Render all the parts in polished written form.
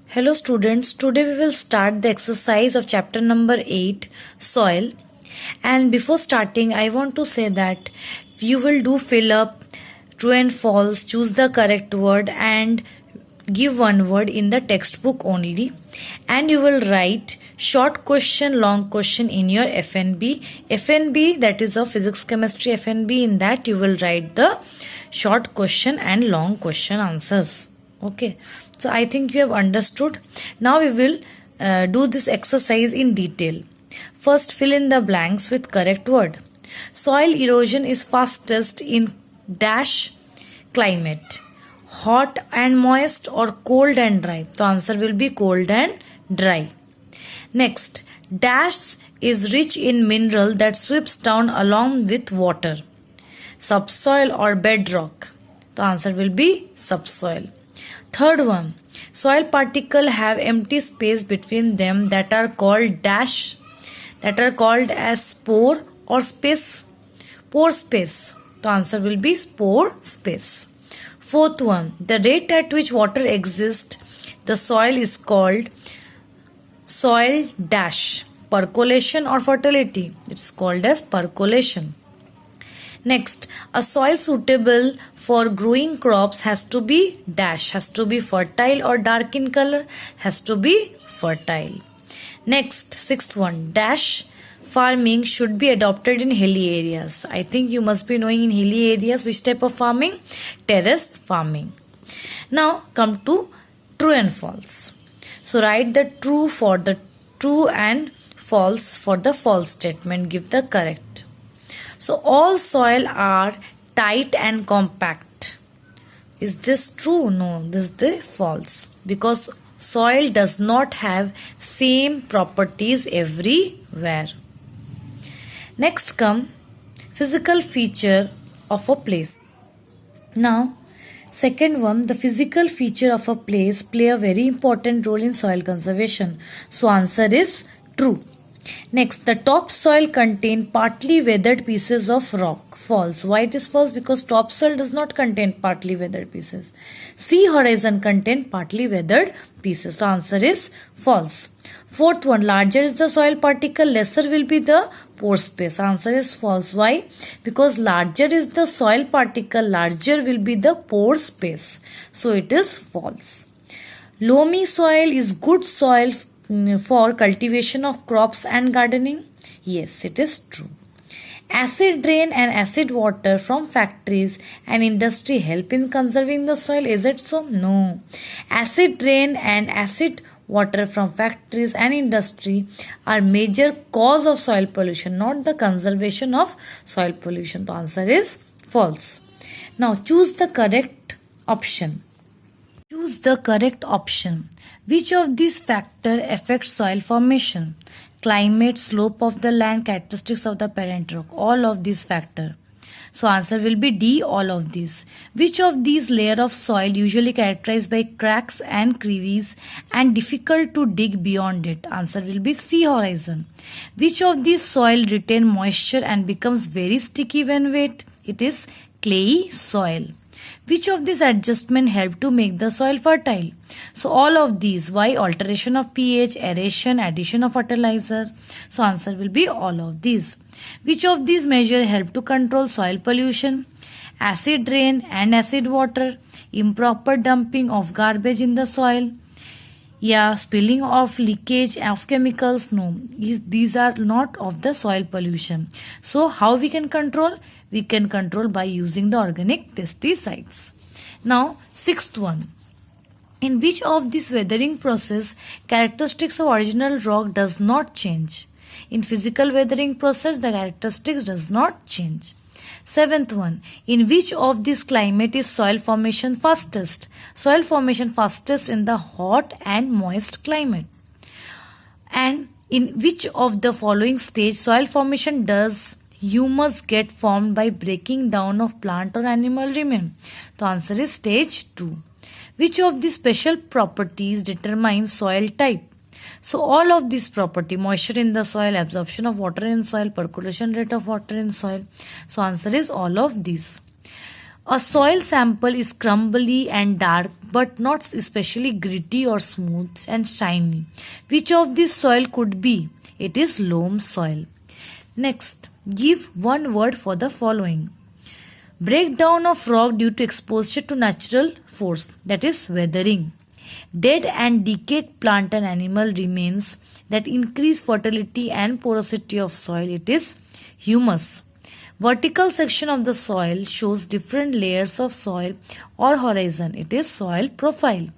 Hello students, today we will start the exercise of chapter number 8, soil. And before starting, I want to say that you will do fill up, true and false, choose the correct word and give one word in the textbook only. And you will write short question, long question in your FNB. FNB, that is a physics chemistry FNB, in that you will write the short question and long question answers. Okay, so I think you have understood. Now we will do this exercise in detail. First, fill in the blanks with correct word. Soil erosion is fastest in dash climate, hot and moist or cold and dry. The answer will be cold and dry. Next, dash is rich in mineral that sweeps down along with water. Subsoil or bedrock. The answer will be subsoil. Third one, soil particle have empty space between them that are called dash, that are called as spore or space, pore space. The answer will be spore space. Fourth one, the rate at which water exists, the soil is called soil dash, percolation or fertility. It's called as percolation. Next, a soil suitable for growing crops has to be dash, has to be fertile or dark in color, has to be fertile. Next, sixth one, dash farming should be adopted in hilly areas. I think you must be knowing in hilly areas which type of farming? Terraced farming. Now come to true and false. So write the true for the true and false for the false statement. Give the correct. So all soil are tight and compact. Is this true? No, this is the false. Because soil does not have same properties everywhere. Next come physical feature of a place. Now, second one, the physical feature of a place play a very important role in soil conservation. So answer is true. Next, the topsoil contain partly weathered pieces of rock. False. Why it is false? Because topsoil does not contain partly weathered pieces. Sea horizon contain partly weathered pieces. So answer is false. Fourth one, larger is the soil particle, lesser will be the pore space. Answer is false. Why? Because larger is the soil particle, larger will be the pore space. So it is false. Loamy soil is good soil for cultivation of crops and gardening? Yes, it is true. Acid rain and acid water from factories and industry help in conserving the soil. Is it so? No. Acid rain and acid water from factories and industry are major cause of soil pollution, not the conservation of soil pollution. The answer is false. Now choose the correct option. Choose the correct option. Which of these factors affects soil formation? Climate, slope of the land, characteristics of the parent rock. All of these factors. So answer will be D, all of these. Which of these layer of soil usually characterized by cracks and crevices and difficult to dig beyond it? Answer will be C, horizon. Which of these soil retain moisture and becomes very sticky when wet? It is clayey soil. Which of these adjustments help to make the soil fertile? So all of these. Why? Alteration of pH, aeration, addition of fertilizer. So answer will be all of these. Which of these measures help to control soil pollution? Acid rain and acid water, improper dumping of garbage in the soil, spilling of leakage of chemicals. No, these are not of the soil pollution. So how we can control? We can control by using the organic pesticides. Now sixth one. In which of this weathering process characteristics of original rock does not change? In physical weathering process the characteristics does not change. Seventh one, in which of this climate is soil formation fastest? Soil formation fastest in the hot and moist climate. And in which of the following stage soil formation does humus get formed by breaking down of plant or animal remain? The answer is stage 2. Which of these special properties determine soil type? So all of these property, moisture in the soil, absorption of water in soil, percolation rate of water in soil. So answer is all of these. A soil sample is crumbly and dark but not especially gritty or smooth and shiny. Which of this soil could be? It is loam soil. Next, give one word for the following. Breakdown of rock due to exposure to natural force, that is weathering. Dead and decayed plant and animal remains that increase fertility and porosity of soil, it is humus. Vertical section of the soil shows different layers of soil or horizon, it is soil profile.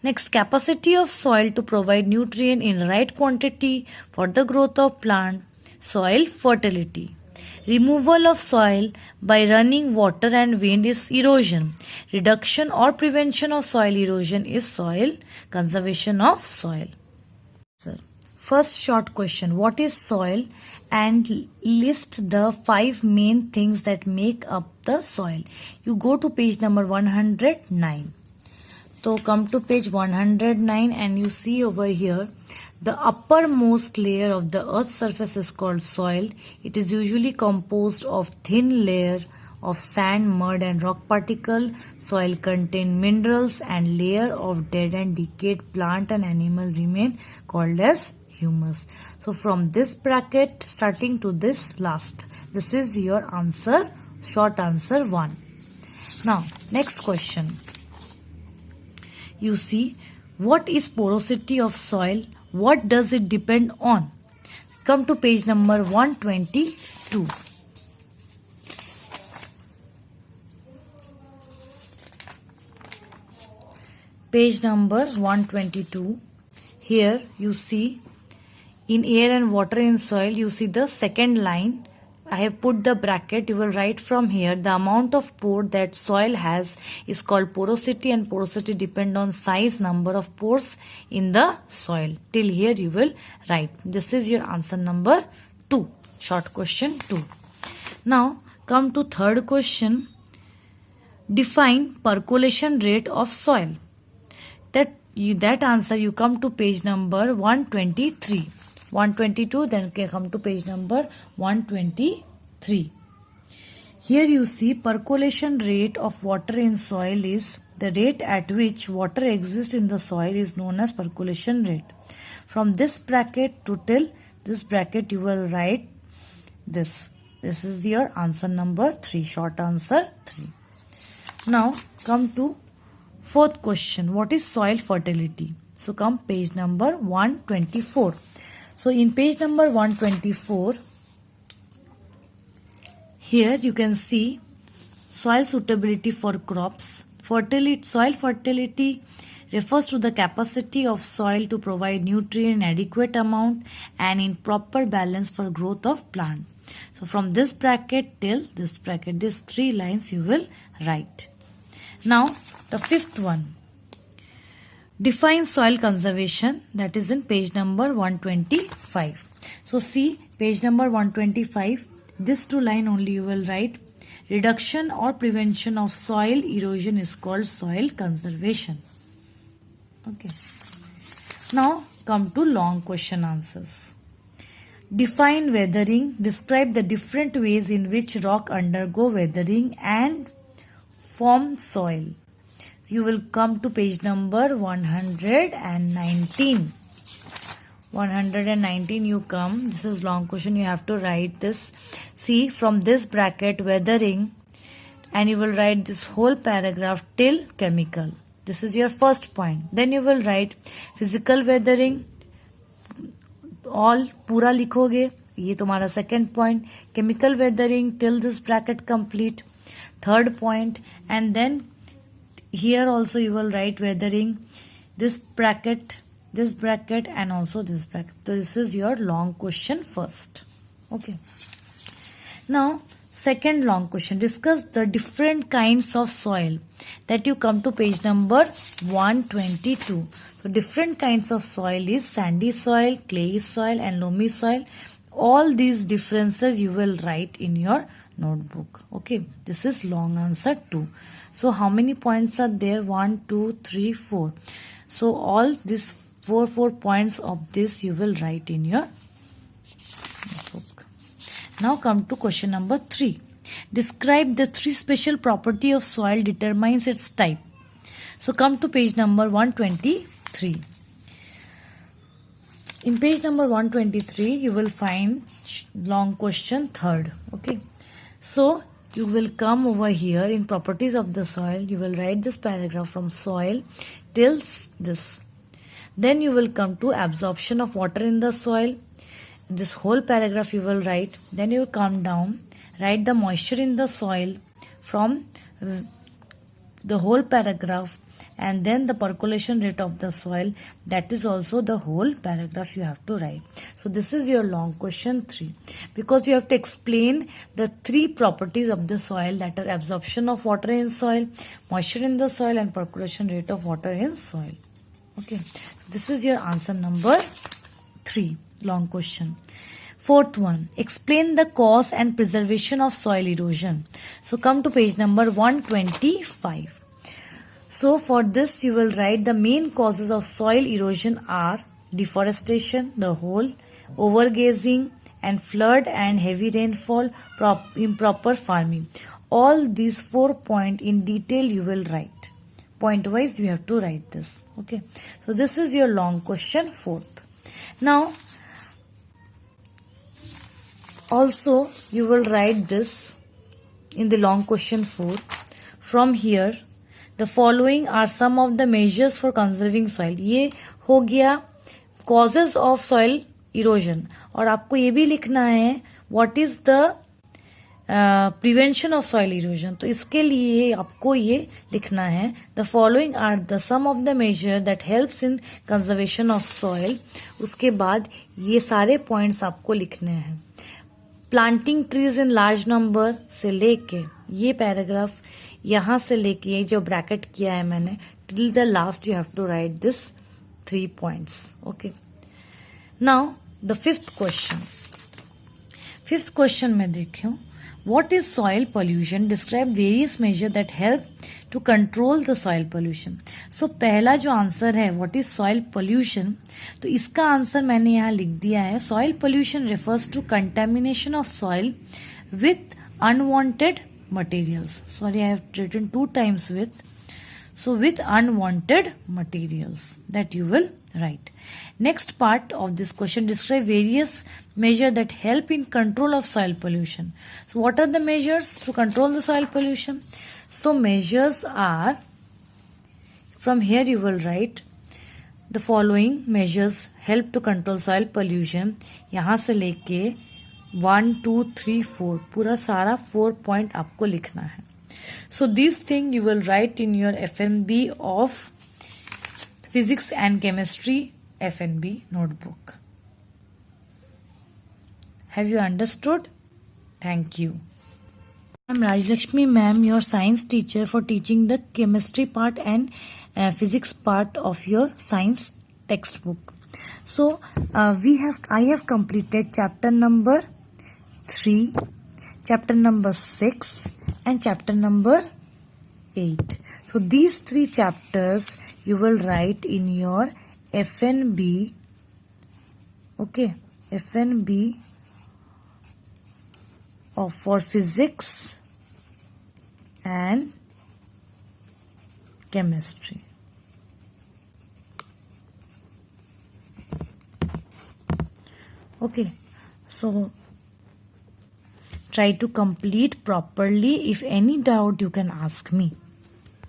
Next, capacity of soil to provide nutrient in right quantity for the growth of plant, soil fertility. Removal of soil by running water and wind is erosion. Reduction or prevention of soil erosion is soil conservation of soil. First short question, what is soil? And list the 5 main things that make up the soil. You go to page number 109. So come to page 109 and you see over here the uppermost layer of the earth's surface is called soil. It is usually composed of thin layer of sand, mud and rock particle. Soil contain minerals and layer of dead and decayed plant and animal remain called as humus. So from this bracket starting to this last, this is your answer, short answer 1. Now next question. You see, what is porosity of soil? What does it depend on? Come to page number 122. Page number 122. Here you see in air and water in soil, you see the second line. I have put the bracket. You will write from here the amount of pore that soil has is called porosity, and porosity depend on size, number of pores in the soil. Till here you will write. This is your answer number 2. Short question 2. Now come to third question. Define percolation rate of soil. That answer you come to page number 123. 122, then come to page number 123. Here you see percolation rate of water in soil is the rate at which water exists in the soil is known as percolation rate. From this bracket to till this bracket you will write this. This is your answer number 3, short answer 3. Now come to fourth question. What is soil fertility? So come page number 124. So in page number 124, here you can see soil suitability for crops. Soil fertility refers to the capacity of soil to provide nutrient in adequate amount and in proper balance for growth of plant. So from this bracket till this bracket, these 3 lines you will write. Now the fifth one. Define soil conservation, that is in page number 125. So see page number 125, this 2 line only you will write. Reduction or prevention of soil erosion is called soil conservation. Okay. Now come to long question answers. Define weathering. Describe the different ways in which rock undergo weathering and form soil. You will come to page number 119. 119 you come. This is long question. You have to write this. See from this bracket weathering, and you will write this whole paragraph till chemical. This is your first point. Then you will write physical weathering. All पूरा लिखोगे. ये तुम्हारा second point. Chemical weathering till this bracket complete. Third point, and then here also you will write weathering, this bracket and also this bracket. So this is your long question first. Okay. Now second long question. Discuss the different kinds of soil. That you come to page number 122. So different kinds of soil is sandy soil, clayey soil and loamy soil. All these differences you will write in your notebook. Okay. This is long answer 2. So how many points are there? 1, 2, 3, 4. So all these 4 points of this you will write in your notebook. Now come to question number 3. Describe the three special property of soil determines its type. So come to page number 123. In page number 123, you will find long question third. Okay. So you will come over here in properties of the soil. You will write this paragraph from soil till this. Then you will come to absorption of water in the soil. This whole paragraph you will write. Then you will come down, write the moisture in the soil from the whole paragraph, and then the percolation rate of the soil. That is also the whole paragraph you have to write. So this is your long question 3, because you have to explain the three properties of the soil, that are absorption of water in soil, moisture in the soil, and percolation rate of water in soil. Okay, this is your answer number 3, long question. Fourth one, explain the cause and preservation of soil erosion. So come to page number 125. So for this you will write the main causes of soil erosion are deforestation, the whole, overgrazing, and flood and heavy rainfall, improper farming. All these 4 points in detail you will write. Point wise you have to write this. Okay. So this is your long question 4th. Now also you will write this in the long question 4. From here, the following are some of the measures for conserving soil. ये हो गया causes of soil erosion, और आपको ये भी लिखना है what is the prevention of soil erosion. तो इसके लिए आपको ये लिखना है the following are the some of the measure that helps in conservation of soil. उसके बाद ये सारे points आपको लिखने हैं. Planting trees in large number से लेके ये पैराग्राफ यहां से लेके ये जो ब्रैकेट किया है मैंने till the last you have to write this 3 points. Okay, now the fifth question में देखियो, what is soil pollution? Describe various measures that help to control the soil pollution. So पहला जो आंसर है what is soil pollution, तो इसका answer मैंने यहाँ लिख दिया है. Soil pollution refers to contamination of soil with unwanted materials. Sorry, I have written 2 times with. So with unwanted materials that you will write. Next part of this question, describe various measures that help in control of soil pollution. So what are the measures to control the soil pollution? So measures are, from here you will write the following measures help to control soil pollution. यहाँ से लेके 1, 2, 3, 4 पूरा सारा 4 point आपको लिखना है. So this thing you will write in your FNB of Physics and Chemistry FNB notebook. Have you understood? Thank you. I am Rajlakshmi ma'am, your science teacher, for teaching the chemistry part and physics part of your science textbook. So I have completed chapter number 3, chapter number 6, and chapter number 8. So these 3 chapters you will write in your FNB. Okay, FNB for physics and chemistry. Okay, so try to complete properly. If any doubt, you can ask me.